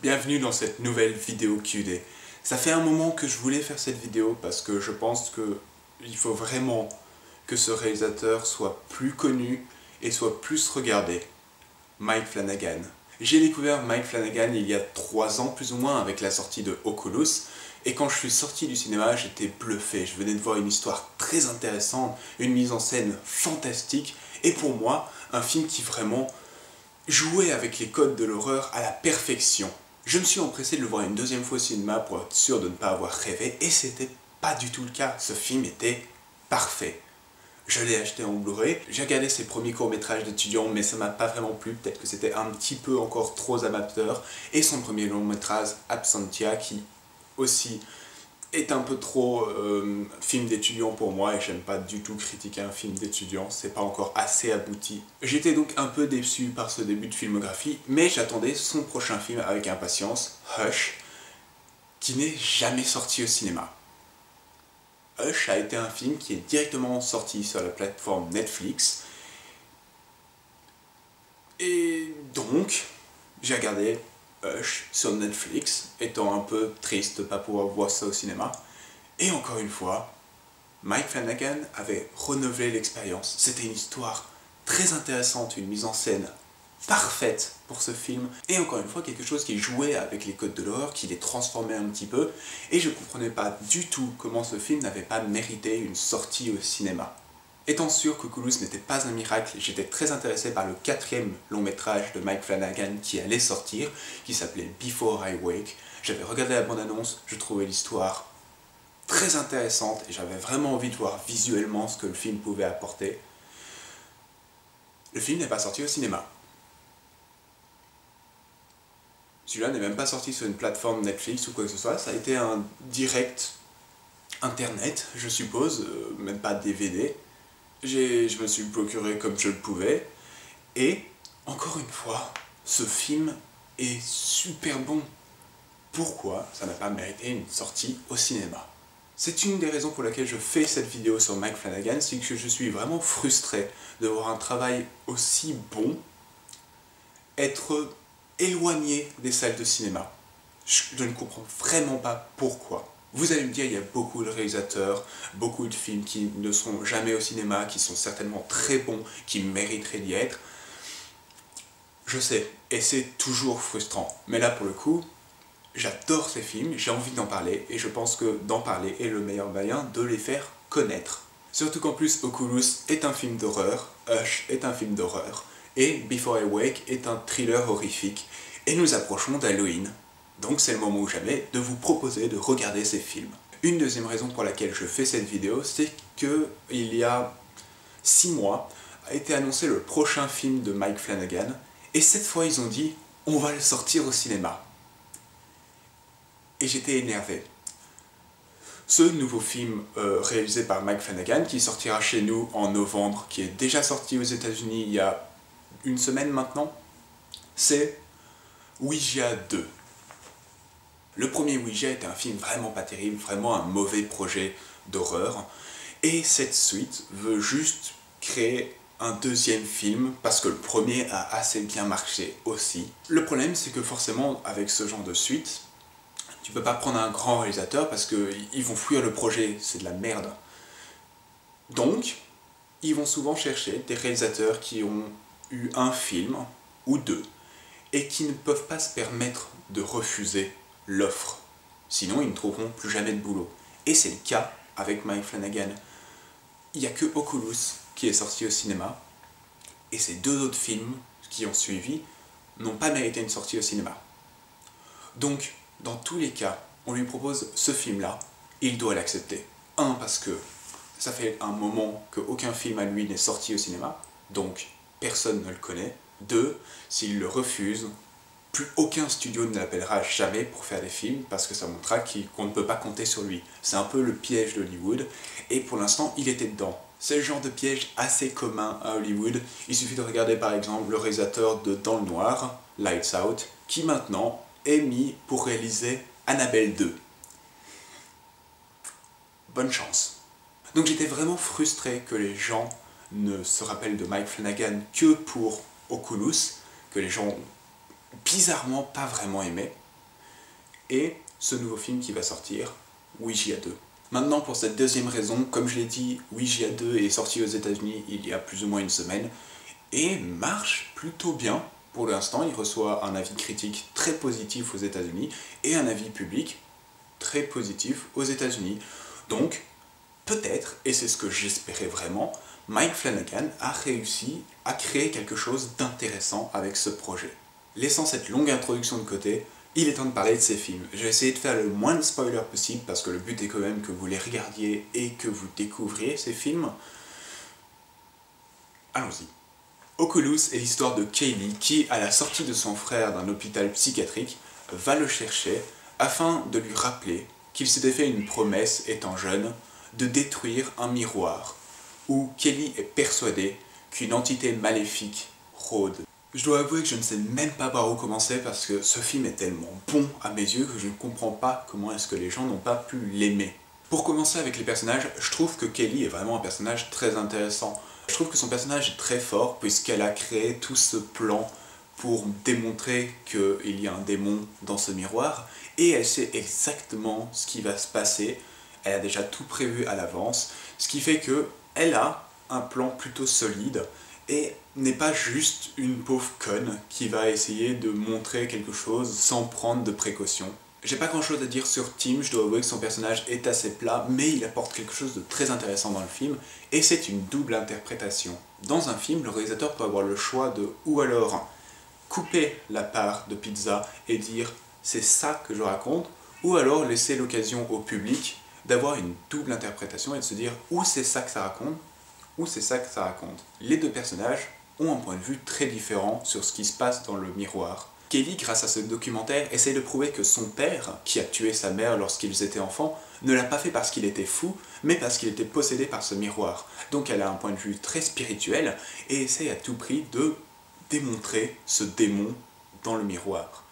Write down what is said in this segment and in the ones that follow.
Bienvenue dans cette nouvelle vidéo QD. Ça fait un moment que je voulais faire cette vidéo parce que je pense qu'il faut vraiment que ce réalisateur soit plus connu et soit plus regardé. Mike Flanagan. J'ai découvert Mike Flanagan il y a 3 ans plus ou moins avec la sortie de Oculus, et quand je suis sorti du cinéma, j'étais bluffé. Je venais de voir une histoire très intéressante, une mise en scène fantastique, et pour moi, un film qui vraiment jouait avec les codes de l'horreur à la perfection. Je me suis empressé de le voir une deuxième fois au cinéma pour être sûr de ne pas avoir rêvé, et c'était pas du tout le cas. Ce film était parfait. Je l'ai acheté en Blu-ray, j'ai regardé ses premiers courts-métrages d'étudiants, mais ça m'a pas vraiment plu, peut-être que c'était un petit peu encore trop amateur, et son premier long-métrage, Absentia, qui aussi est un peu trop film d'étudiant pour moi, et j'aime pas du tout critiquer un film d'étudiant, c'est pas encore assez abouti. J'étais donc un peu déçu par ce début de filmographie, mais j'attendais son prochain film avec impatience, Hush, qui n'est jamais sorti au cinéma. Hush a été un film qui est directement sorti sur la plateforme Netflix. Et donc, j'ai regardé Hush sur Netflix, étant un peu triste de ne pas pouvoir voir ça au cinéma. Et encore une fois, Mike Flanagan avait renouvelé l'expérience. C'était une histoire très intéressante, une mise en scène parfaite pour ce film, et encore une fois quelque chose qui jouait avec les codes de l'horreur, qui les transformait un petit peu, et je comprenais pas du tout comment ce film n'avait pas mérité une sortie au cinéma. Étant sûr qu'Oculus n'était pas un miracle, j'étais très intéressé par le 4e long métrage de Mike Flanagan qui allait sortir, qui s'appelait Before I Wake. J'avais regardé la bande-annonce, je trouvais l'histoire très intéressante, et j'avais vraiment envie de voir visuellement ce que le film pouvait apporter. Le film n'est pas sorti au cinéma. Celui-là n'est même pas sorti sur une plateforme Netflix ou quoi que ce soit, ça a été un direct internet, je suppose, même pas DVD. Je me suis procuré comme je le pouvais, et encore une fois, ce film est super bon. Pourquoi ça n'a pas mérité une sortie au cinéma? C'est une des raisons pour laquelle je fais cette vidéo sur Mike Flanagan, c'est que je suis vraiment frustré de voir un travail aussi bon être éloigné des salles de cinéma. Je ne comprends vraiment pas pourquoi. Vous allez me dire, il y a beaucoup de réalisateurs, beaucoup de films qui ne sont jamais au cinéma, qui sont certainement très bons, qui mériteraient d'y être. Je sais, et c'est toujours frustrant. Mais là, pour le coup, j'adore ces films, j'ai envie d'en parler, et je pense que d'en parler est le meilleur moyen de les faire connaître. Surtout qu'en plus, Oculus est un film d'horreur, Hush est un film d'horreur, et Before I Wake est un thriller horrifique, et nous approchons d'Halloween. Donc c'est le moment ou jamais de vous proposer de regarder ces films. Une deuxième raison pour laquelle je fais cette vidéo, c'est que il y a 6 mois a été annoncé le prochain film de Mike Flanagan, et cette fois ils ont dit « on va le sortir au cinéma ». Et j'étais énervé. Ce nouveau film réalisé par Mike Flanagan, qui sortira chez nous en novembre, qui est déjà sorti aux États-Unis il y a une semaine maintenant, c'est Ouija 2. Le premier Ouija était un film vraiment pas terrible, vraiment un mauvais projet d'horreur, et cette suite veut juste créer un deuxième film parce que le premier a assez bien marché aussi. Le problème, c'est que forcément, avec ce genre de suite, tu peux pas prendre un grand réalisateur parce qu'ils vont fuir le projet, c'est de la merde. Donc, ils vont souvent chercher des réalisateurs qui ont eu un film ou deux et qui ne peuvent pas se permettre de refuser l'offre. Sinon, ils ne trouveront plus jamais de boulot. Et c'est le cas avec Mike Flanagan. Il n'y a que Oculus qui est sorti au cinéma, et ces 2 autres films qui ont suivi n'ont pas mérité une sortie au cinéma. Donc, dans tous les cas, on lui propose ce film-là, il doit l'accepter. 1, parce que ça fait un moment qu'aucun film à lui n'est sorti au cinéma, donc personne ne le connaît. 2, s'il le refuse, plus aucun studio ne l'appellera jamais pour faire des films, parce que ça montrera qu'on ne peut pas compter sur lui. C'est un peu le piège d'Hollywood, et pour l'instant, il était dedans. C'est le genre de piège assez commun à Hollywood. Il suffit de regarder par exemple le réalisateur de Dans le Noir, Lights Out, qui maintenant est mis pour réaliser Annabelle 2. Bonne chance. Donc j'étais vraiment frustré que les gens ne se rappellent de Mike Flanagan que pour Oculus, que les gens bizarrement pas vraiment aimé. et ce nouveau film qui va sortir, Ouija 2. Maintenant, pour cette deuxième raison, comme je l'ai dit, Ouija 2 est sorti aux États-Unis il y a plus ou moins une semaine et marche plutôt bien. Pour l'instant, il reçoit un avis critique très positif aux États-Unis et un avis public très positif aux États-Unis. Donc, peut-être, et c'est ce que j'espérais vraiment, Mike Flanagan a réussi à créer quelque chose d'intéressant avec ce projet. Laissant cette longue introduction de côté, il est temps de parler de ces films. Je vais essayer de faire le moins de spoilers possible parce que le but est quand même que vous les regardiez et que vous découvriez ces films. Allons-y. Oculus est l'histoire de Kaylee qui, à la sortie de son frère d'un hôpital psychiatrique, va le chercher afin de lui rappeler qu'il s'était fait une promesse étant jeune de détruire un miroir où Kelly est persuadée qu'une entité maléfique rôde. Je dois avouer que je ne sais même pas par où commencer parce que ce film est tellement bon à mes yeux que je ne comprends pas comment est-ce que les gens n'ont pas pu l'aimer. Pour commencer avec les personnages, je trouve que Kelly est vraiment un personnage très intéressant. Je trouve que son personnage est très fort puisqu'elle a créé tout ce plan pour démontrer qu'il y a un démon dans ce miroir et elle sait exactement ce qui va se passer. Elle a déjà tout prévu à l'avance, ce qui fait qu'elle a un plan plutôt solide et n'est pas juste une pauvre conne qui va essayer de montrer quelque chose sans prendre de précautions. J'ai pas grand chose à dire sur Tim, je dois avouer que son personnage est assez plat, mais il apporte quelque chose de très intéressant dans le film, et c'est une double interprétation. Dans un film, le réalisateur peut avoir le choix de ou alors couper la part de pizza et dire c'est ça que je raconte, ou alors laisser l'occasion au public d'avoir une double interprétation et de se dire ou c'est ça que ça raconte, ou c'est ça que ça raconte. Les deux personnages ont un point de vue très différent sur ce qui se passe dans le miroir. Kelly, grâce à ce documentaire, essaie de prouver que son père, qui a tué sa mère lorsqu'ils étaient enfants, ne l'a pas fait parce qu'il était fou, mais parce qu'il était possédé par ce miroir. Donc elle a un point de vue très spirituel et essaie à tout prix de démontrer ce démon dans le miroir.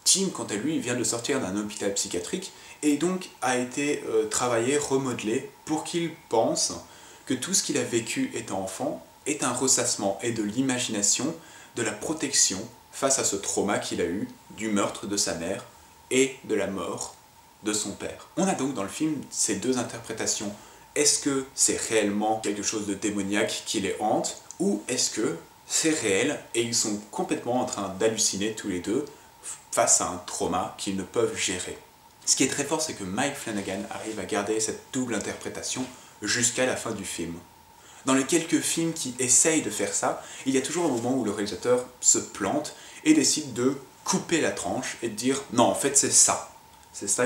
Tim, quant à lui, vient de sortir d'un hôpital psychiatrique et donc a été travaillé, remodelé pour qu'il pense que tout ce qu'il a vécu étant enfant est un ressassement et de l'imagination, de la protection face à ce trauma qu'il a eu du meurtre de sa mère et de la mort de son père. On a donc dans le film ces deux interprétations. Est-ce que c'est réellement quelque chose de démoniaque qui les hante, ou est-ce que c'est réel et ils sont complètement en train d'halluciner tous les deux face à un trauma qu'ils ne peuvent gérer. Ce qui est très fort, c'est que Mike Flanagan arrive à garder cette double interprétation jusqu'à la fin du film. Dans les quelques films qui essayent de faire ça, il y a toujours un moment où le réalisateur se plante et décide de couper la tranche et de dire « Non, en fait, c'est ça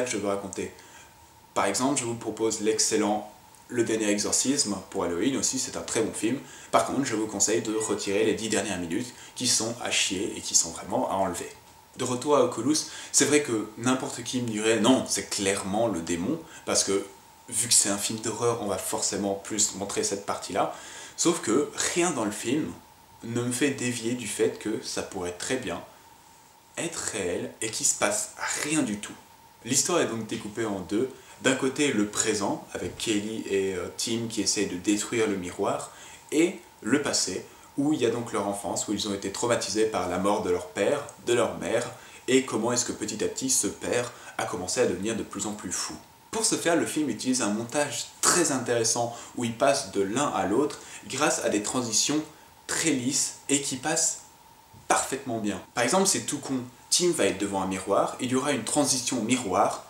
que je veux raconter ». Par exemple, je vous propose l'excellent Le Dernier Exorcisme pour Halloween aussi, c'est un très bon film. Par contre, je vous conseille de retirer les 10 dernières minutes qui sont à chier et qui sont vraiment à enlever. De retour à Oculus, c'est vrai que n'importe qui me dirait « Non, c'est clairement le démon », parce que vu que c'est un film d'horreur, on va forcément plus montrer cette partie-là. Sauf que rien dans le film ne me fait dévier du fait que ça pourrait très bien être réel et qu'il se passe rien du tout. L'histoire est donc découpée en deux. D'un côté, le présent, avec Kelly et Tim qui essayent de détruire le miroir, et le passé, où il y a donc leur enfance, où ils ont été traumatisés par la mort de leur père, de leur mère, et comment est-ce que petit à petit ce père a commencé à devenir de plus en plus fou. Pour ce faire, le film utilise un montage très intéressant où il passe de l'un à l'autre grâce à des transitions très lisses et qui passent parfaitement bien. Par exemple, c'est tout con. Tim va être devant un miroir, il y aura une transition miroir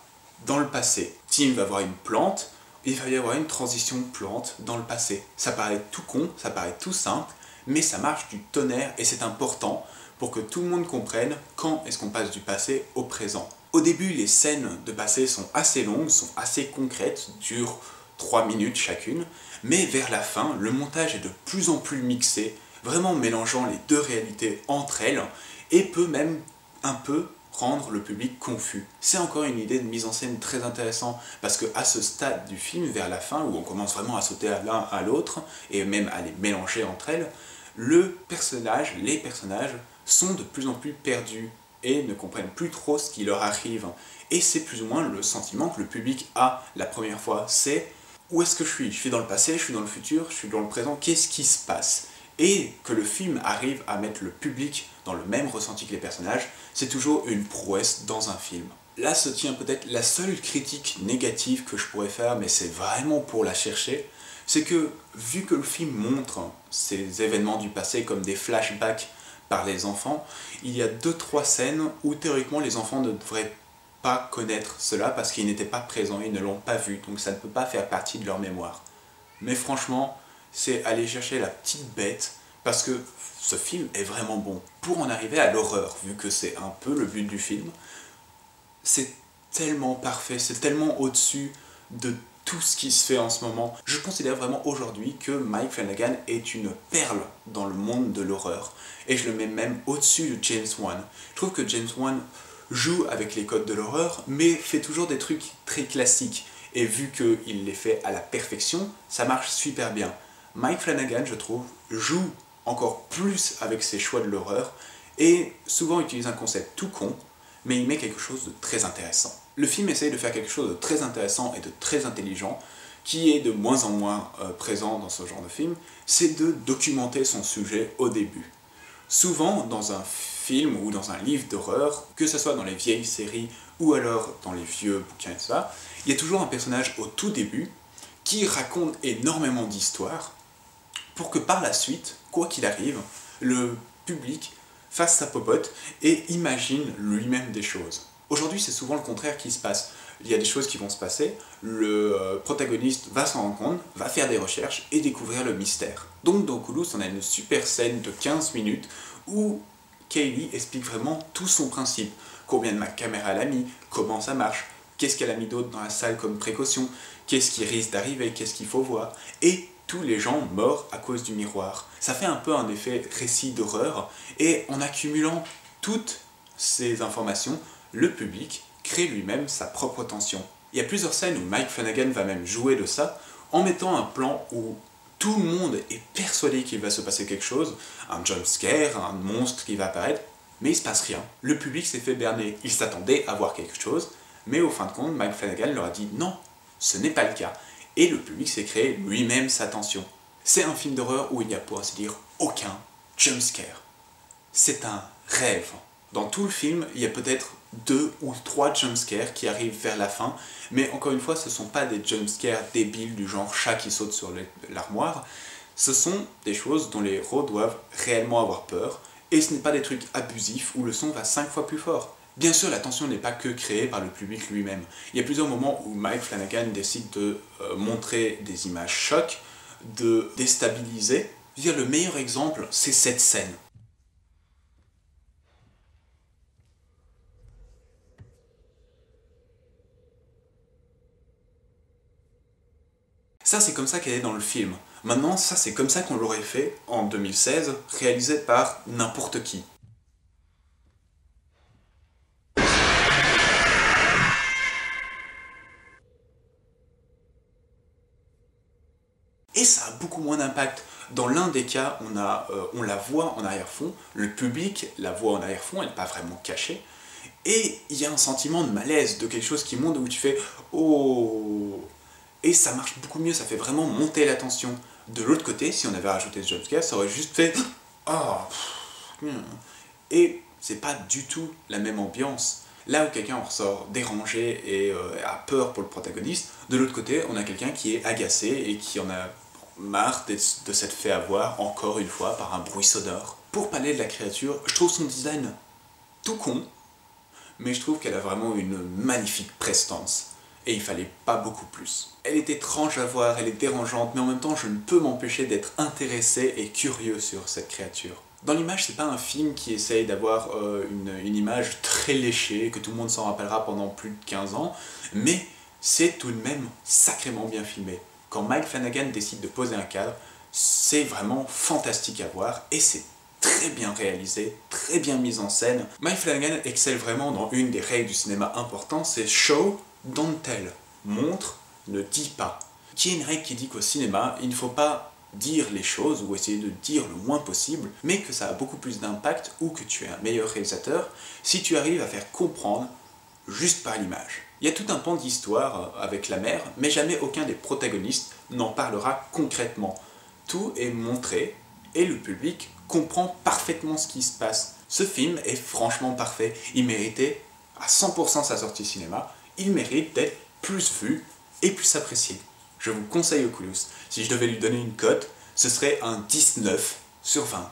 dans le passé. Tim va voir une plante, il va y avoir une transition plante dans le passé. Ça paraît tout con, ça paraît tout simple, mais ça marche du tonnerre et c'est important pour que tout le monde comprenne quand est-ce qu'on passe du passé au présent. Au début, les scènes de passé sont assez longues, sont assez concrètes, durent 3 minutes chacune, mais vers la fin, le montage est de plus en plus mixé, vraiment mélangeant les deux réalités entre elles, et peut même un peu rendre le public confus. C'est encore une idée de mise en scène très intéressante, parce qu'à ce stade du film, vers la fin, où on commence vraiment à sauter à l'un à l'autre, et même à les mélanger entre elles, les personnages sont de plus en plus perdus, et ne comprennent plus trop ce qui leur arrive. Et c'est plus ou moins le sentiment que le public a la première fois, c'est où est-ce que je suis? Je suis dans le passé, je suis dans le futur, je suis dans le présent, qu'est-ce qui se passe? Et que le film arrive à mettre le public dans le même ressenti que les personnages, c'est toujours une prouesse dans un film. Là se tient peut-être la seule critique négative que je pourrais faire, mais c'est vraiment pour la chercher, c'est que vu que le film montre ces événements du passé comme des flashbacks par les enfants, il y a 2-3 scènes où théoriquement les enfants ne devraient pas connaître cela parce qu'ils n'étaient pas présents, ils ne l'ont pas vu, donc ça ne peut pas faire partie de leur mémoire. Mais franchement, c'est aller chercher la petite bête parce que ce film est vraiment bon. Pour en arriver à l'horreur, vu que c'est un peu le but du film, c'est tellement parfait, c'est tellement au-dessus de tout ce qui se fait en ce moment. Je considère vraiment aujourd'hui que Mike Flanagan est une perle dans le monde de l'horreur. Et je le mets même au-dessus de James Wan. Je trouve que James Wan joue avec les codes de l'horreur, mais fait toujours des trucs très classiques. Et vu qu'il les fait à la perfection, ça marche super bien. Mike Flanagan, je trouve, joue encore plus avec ses choix de l'horreur, et souvent utilise un concept tout con, mais il met quelque chose de très intéressant. Le film essaye de faire quelque chose de très intéressant et de très intelligent, qui est de moins en moins présent dans ce genre de film, c'est de documenter son sujet au début. Souvent, dans un film ou dans un livre d'horreur, que ce soit dans les vieilles séries ou alors dans les vieux bouquins et tout ça, il y a toujours un personnage au tout début qui raconte énormément d'histoires pour que par la suite, quoi qu'il arrive, le public fasse sa popote et imagine lui-même des choses. Aujourd'hui, c'est souvent le contraire qui se passe. Il y a des choses qui vont se passer, le protagoniste va s'en rendre compte, va faire des recherches et découvrir le mystère. Donc dans Kulus, on a une super scène de 15 minutes où Kaylee explique vraiment tout son principe. Combien de caméras elle a mis, comment ça marche, qu'est-ce qu'elle a mis d'autre dans la salle comme précaution, qu'est-ce qui risque d'arriver, qu'est-ce qu'il faut voir, et tous les gens morts à cause du miroir. Ça fait un peu un effet récit d'horreur, et en accumulant toutes ces informations, le public crée lui-même sa propre tension. Il y a plusieurs scènes où Mike Flanagan va même jouer de ça, en mettant un plan où tout le monde est persuadé qu'il va se passer quelque chose, un jump scare, un monstre qui va apparaître, mais il se passe rien. Le public s'est fait berner, il s'attendait à voir quelque chose, mais au fin de compte, Mike Flanagan leur a dit non, ce n'est pas le cas. Et le public s'est créé lui-même sa tension. C'est un film d'horreur où il n'y a pour ainsi dire aucun jump scare. C'est un rêve. Dans tout le film, il y a peut-être 2 ou 3 jumpscares qui arrivent vers la fin, mais encore une fois, ce ne sont pas des jumpscares débiles du genre chat qui saute sur l'armoire, ce sont des choses dont les héros doivent réellement avoir peur, et ce n'est pas des trucs abusifs où le son va 5 fois plus fort. Bien sûr, la tension n'est pas que créée par le public lui-même. Il y a plusieurs moments où Mike Flanagan décide de montrer des images chocs, de déstabiliser. Je veux dire, le meilleur exemple, c'est cette scène. Ça, c'est comme ça qu'elle est dans le film. Maintenant, ça, c'est comme ça qu'on l'aurait fait en 2016, réalisé par n'importe qui. Et ça a beaucoup moins d'impact. Dans l'un des cas, on la voit en arrière-fond, le public la voit en arrière-fond, elle n'est pas vraiment cachée, et il y a un sentiment de malaise, de quelque chose qui monte où tu fais «Oh». Et ça marche beaucoup mieux, ça fait vraiment monter la tension. De l'autre côté, si on avait rajouté ce jumpscare, ça aurait juste fait «Oh». Et c'est pas du tout la même ambiance. Là où quelqu'un en ressort dérangé et a peur pour le protagoniste, de l'autre côté, on a quelqu'un qui est agacé et qui en a marre de s'être fait avoir encore une fois par un bruit sonore. Pour parler de la créature, je trouve son design tout con, mais je trouve qu'elle a vraiment une magnifique prestance. Et il fallait pas beaucoup plus. Elle est étrange à voir, elle est dérangeante, mais en même temps je ne peux m'empêcher d'être intéressé et curieux sur cette créature. Dans l'image, c'est pas un film qui essaye d'avoir une image très léchée, que tout le monde s'en rappellera pendant plus de 15 ans, mais c'est tout de même sacrément bien filmé. Quand Mike Flanagan décide de poser un cadre, c'est vraiment fantastique à voir, et c'est très bien réalisé, très bien mis en scène. Mike Flanagan excelle vraiment dans une des règles du cinéma importantes, c'est show, don't tell. Montre, ne dis pas. Qui est une règle qui dit qu'au cinéma, il ne faut pas dire les choses ou essayer de dire le moins possible, mais que ça a beaucoup plus d'impact ou que tu es un meilleur réalisateur si tu arrives à faire comprendre juste par l'image. Il y a tout un pan d'histoire avec la mère, mais jamais aucun des protagonistes n'en parlera concrètement. Tout est montré et le public comprend parfaitement ce qui se passe. Ce film est franchement parfait. Il méritait à 100% sa sortie cinéma, il mérite d'être plus vu et plus apprécié. Je vous conseille Oculus. Si je devais lui donner une cote, ce serait un 19 sur 20.